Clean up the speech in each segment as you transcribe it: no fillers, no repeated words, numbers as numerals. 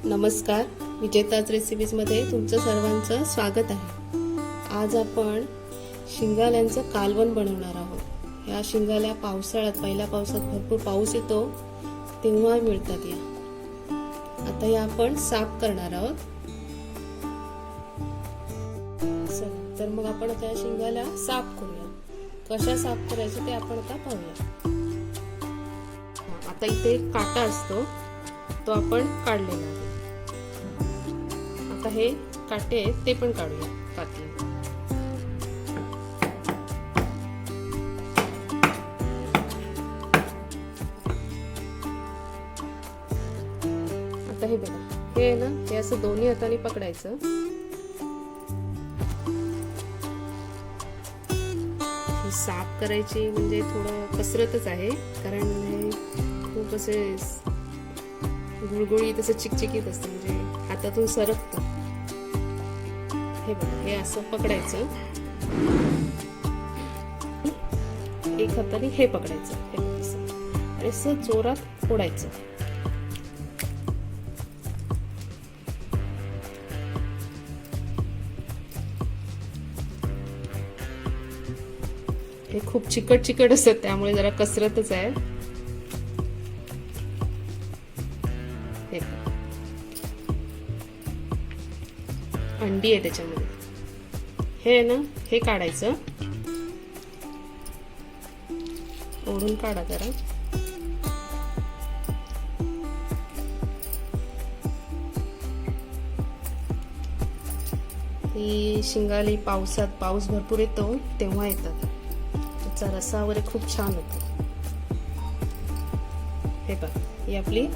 नमस्कार, विजेताज रेसिपीजमध्ये तुमचं सर्वांचं स्वागत आहे। आज आपण शिंगाल्यांचं कालवण बनवणार आहोत। या शिंगाल्या पावसाळ्यात, पहिल्या पावसात भरपूर पाऊस येतो तेव्हा मिळतात या। आता या आपण साफ करणार आहोत। तर मग आपण आता या शिंगाल्या साफ करूया। कशा साफ करायचे ते आपण आता पाहूया। आता इथे एक काटा असतो, तो आपण काढलेला आहे। आता हे काटे आहेत ते पण काढूया कातीने। आता हे बघा, हे आहे ना, हे असं दोन्ही हाताने पकडायचं। ही साफ करायची म्हणजे थोडं कसरतच आहे, कारण हे खूप असे गुळगुळीत असं चिकचिकीत असतं, म्हणजे हातातून सरकतं। हे बघा, हे असं पकडायचं, एक हाताने हे पकडायचं, हे बघा, आणि असं जोरात ओढायचं। हे खूप चिकट असतं, त्यामुळे जरा कसरतच आहे। अंडी आहे त्याच्यामध्ये, हे आहे ना, हे काढायचं, ओढून काढा जरा। ही शिंगाली पावसात, पाऊस भरपूर येतो तेव्हा येतात। त्याचा रसा वगैरे खूप छान होतो। हे पहा, ही आपली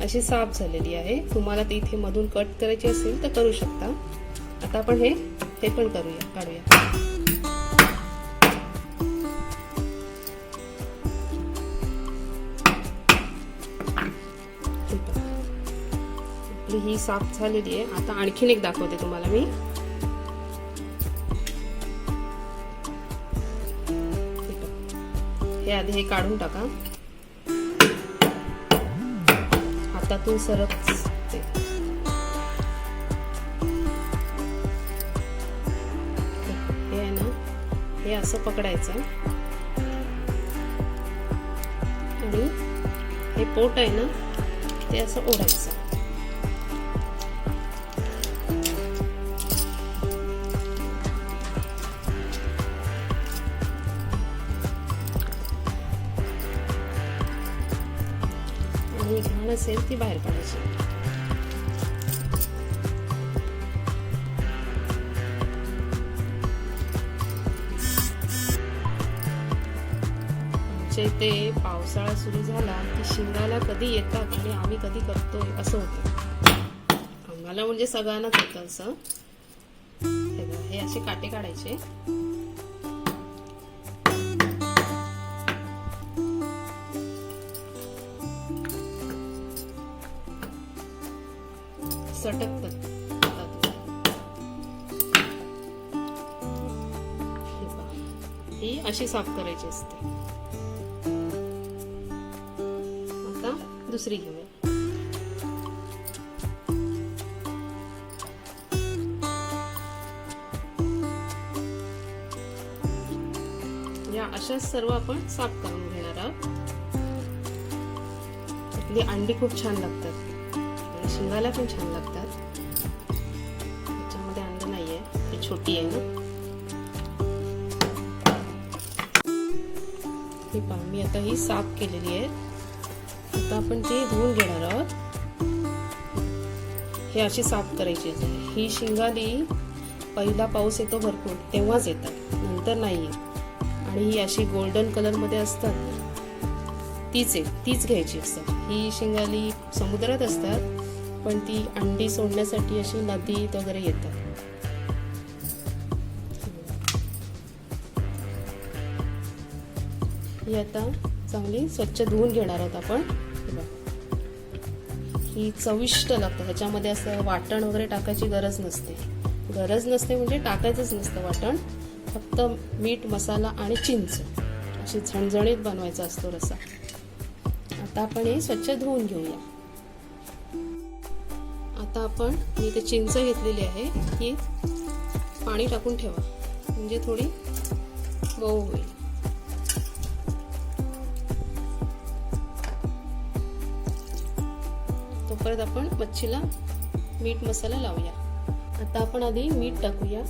अशी साफ झालेली आहे। तुम्हाला ते इथे मधून कट करायची असेल तर करू शकता। आता आपण हे पण करूया, काढूया। आपली ही साफ झालेली आहे। आता आणखीन एक दाखवते तुम्हाला मी। हे आधी हे काढून टाका, हातातून सरकते। हे असं पकडायचं आणि हे पोट आहे ना, ते असं ओढायचं। आणि घाण असेल ती बाहेर काढायची। ते पावसाळा सुरू झाला की शिंगाला कधी येतात आणि आम्ही कधी करतोय असं होतं। आम्हाला म्हणजे सगळ्यांनाच होतं असं। हे असे काटे काढायचे, सटकतात। ही अशी साफ करायची असते। दुसरी घेऊया। या अशाच सर्व आपण साफ करून घेणार आहोत। आपली अंडी खूप छान लागतात आणि शिंगाला पण छान लागतात। त्याच्यामध्ये अंड नाहीये, ती छोटी आहे ना। ही पहा, मी आता ही साफ केलेली आहे। आता आपण ती धुवून घेणार आहोत। हे अशी साफ करायची आहे। ही शिंगाली पहिला पाऊस येतो भरपूर तेव्हाच येतात, नंतर नाही येत। आणि ही अशी गोल्डन कलर मध्ये असतात, तीच घ्यायची असतात। ही शिंगाली समुद्रात असतात, पण ती अंडी सोडण्यासाठी अशी नदीत वगैरे येतात। ही आता चांगली स्वच्छ धुवून घेणार आहोत आपण। ही चविष्ट लागतं, ह्याच्यामध्ये असं वाटण वगैरे टाकायची गरज नसते म्हणजे टाकायचंच नसतं वाटण, फक्त मीठ, मसाला आणि चिंच, अशी झणझणीत बनवायचा असतो रसा। आता आपण हे स्वच्छ धुवून घेऊया। आता आपण मी इथे चिंच घेतलेली आहे, ही पाणी टाकून ठेवा म्हणजे थोडी मऊ होईल. तोपर्यंत आपण मच्छीला मीठ मसाला लावूया. आता आपण आधी मीठ टाकूया.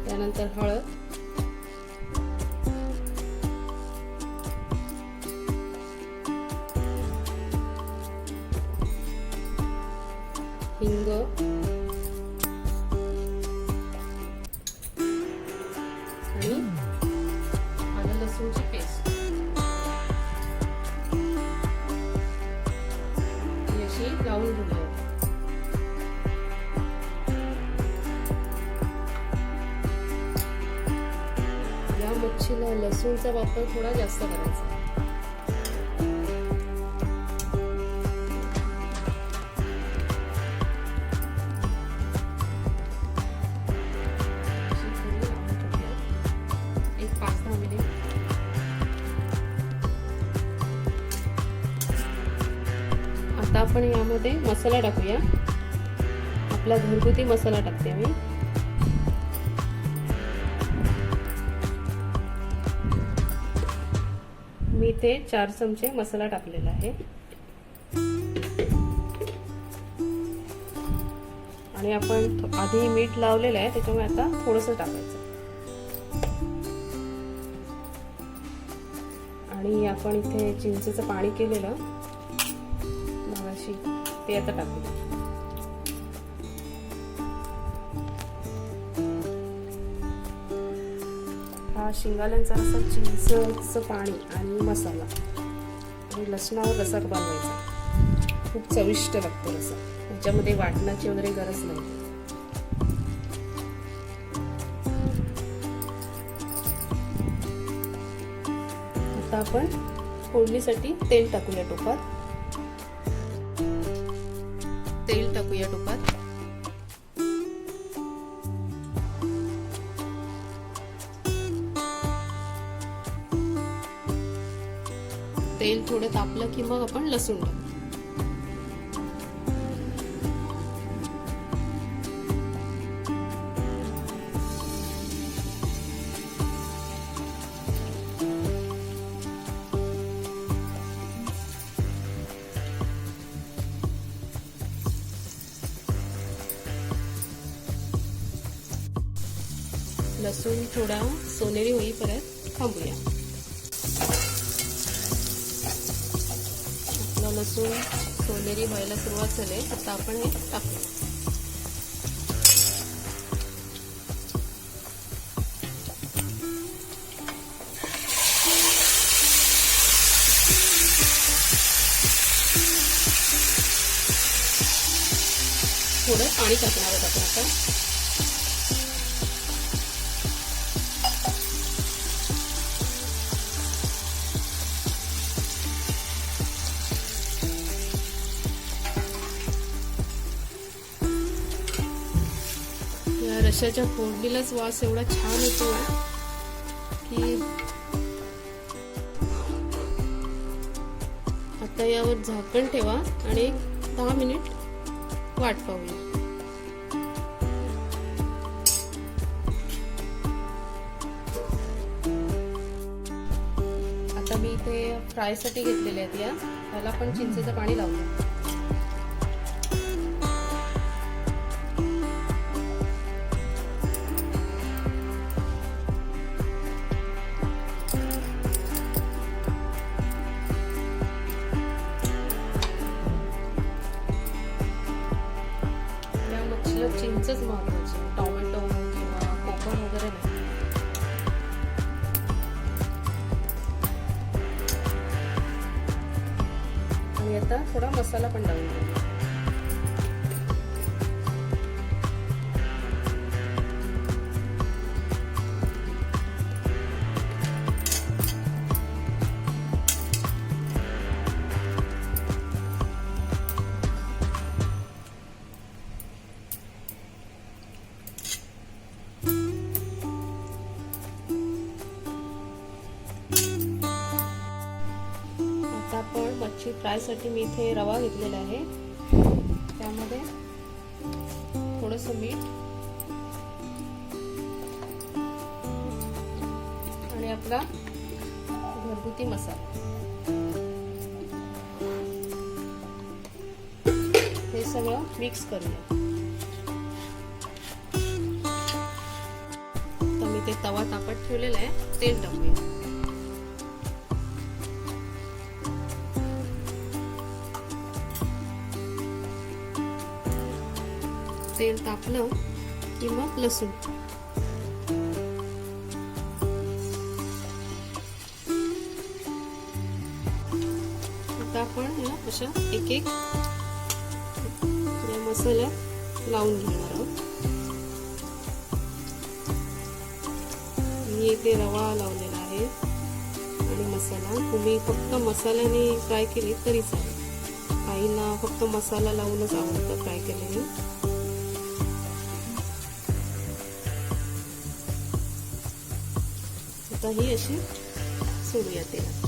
त्यानंतर हळद, हिंग, आणि आलं लसूणची पेस्ट ही अशी लावून घेऊया. या मच्छीला लसूणचा वापर थोडा जास्त करायचा. आता आपण यामध्ये मसाला टाकूया. आपला घरगुती मसाला टाकते मी. मी इथे 4 चमचे मसाला टाकलेला आहे आणि आपण आधी मीठ लावलेलं आहे त्याच्यामुळे आता थोडंसं टाकायचं. आणि आपण इथे चिंचेचं पाणी केलेलं मगाशी ते आता टाकूया. हा शिंगाल्यांचा रसा, चिंचेचं पाणी आणि मसाला आणि लसणावर रसा बनवायचा. खूप चविष्ट लागतो रसा. त्याच्यामध्ये वाटण्याची वगैरे गरज नाही. आता आपण फोडणीसाठी तेल टाकूया टोपात. तेल टाकूया टोपात. तेल थोडं तापलं की मग आपण लसूण टाकू. लसूण थोडा सोनेरी होईपर्यंत थांबूया. आपला लसूण सोनेरी व्हायला सुरुवात झाली. आता आपण हे टाकूया. थोडं पाणी टाकणार आहोत आपण आता. रश्याच्या फोडणीलाच वास एवढा छान येतो की आता यावर झाकण ठेवा आणि 10 मिनिट वाट पाहूया. आता मी इथे फ्रायसाठी घेतलेले आहेत. त्याला पण चिंचेचं पाणी लावलं. चिंचच महत्वाची, टोमॅटो किंवा कोकम वगैरे नाही. आणि आता थोडा मसाला पण लावून घेऊ. फ्रायसाठी मी इथे रवा घेतलेला आहे, त्यामध्ये थोडंसं मीठ आणि आपला घरगुती मसाला, हे सगळं मिक्स करूया. तर मी ते तवा तापत ठेवलेला आहे, तेल टाकूया. तेल तापलं की मग लसूण, आता आपण या अशा एक एक या मसाल्यात लावून घेणार आहोत. मी इथे रवा लावलेला आहे आणि मसाला. तुम्ही फक्त मसाल्याने फ्राय केली तरी चालेल. काहींना फक्त मसाला लावूनच आवडतं फ्राय केलेली. आता ही अशी सोडूया तेलात.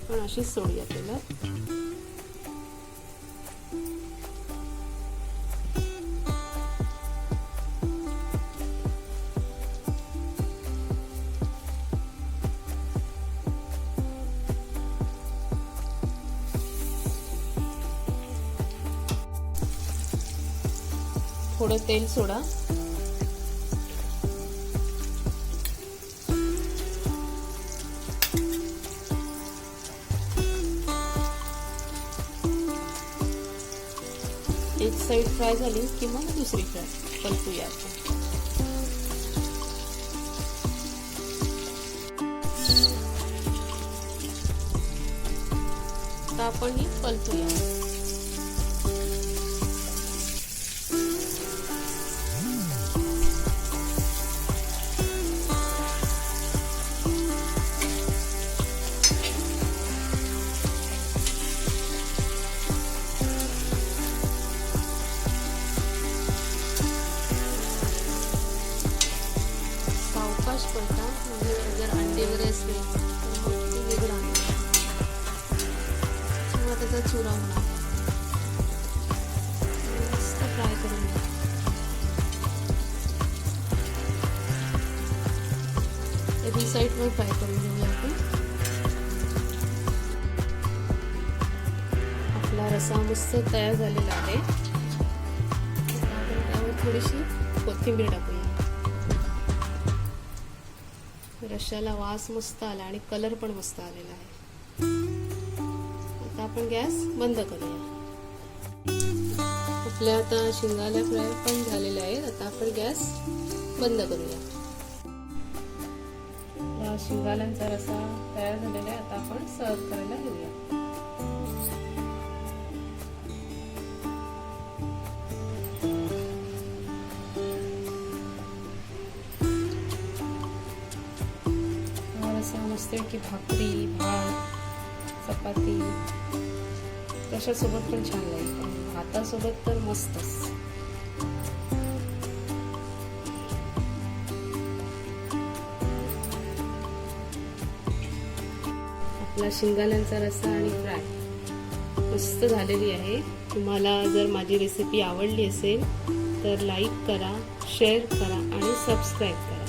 पण अशीच सोडूया तेलात. थोडं तेल सोडा. एक साइड फ्राय झाली की मग दुसरी फ्राय परतूया. आता आपण ही परतूया. पडता म्हणजे जर अंडे वगैरे असले तर मग ते वेगळं आणणार किंवा त्याचा चुरा होणार. मस्त फ्राय करून घ्या. एबी साईड पण फ्राय करून घेऊया आपण. आपला रस्सा मस्त तयार झालेला आहे. त्यावर थोडीशी कोथिंबीर टाकूया. रश्श्याला वास मस्त आला आणि कलर पण मस्त आलेला आहे. आता आपण गॅस बंद करूया. आपल्या आता शिंगाल्या फ्राय पण झालेल्या आहेत. आता आपण गॅस बंद करूया. या शिंगाल्यांचा रस्सा तयार झालेला आहे. आता आपण सर्व करायला घेऊया. मस्त की भाकरी, भात, चपाती कशासोबत पण छान लागेल. पण भातासोबत तर मस्तच. आपला शिंगाल्यांचा रस्सा आणि फ्राय मस्त झालेली आहे. तुम्हाला जर माझी रेसिपी आवडली असेल तर लाईक करा, शेअर करा आणि सबस्क्राईब करा.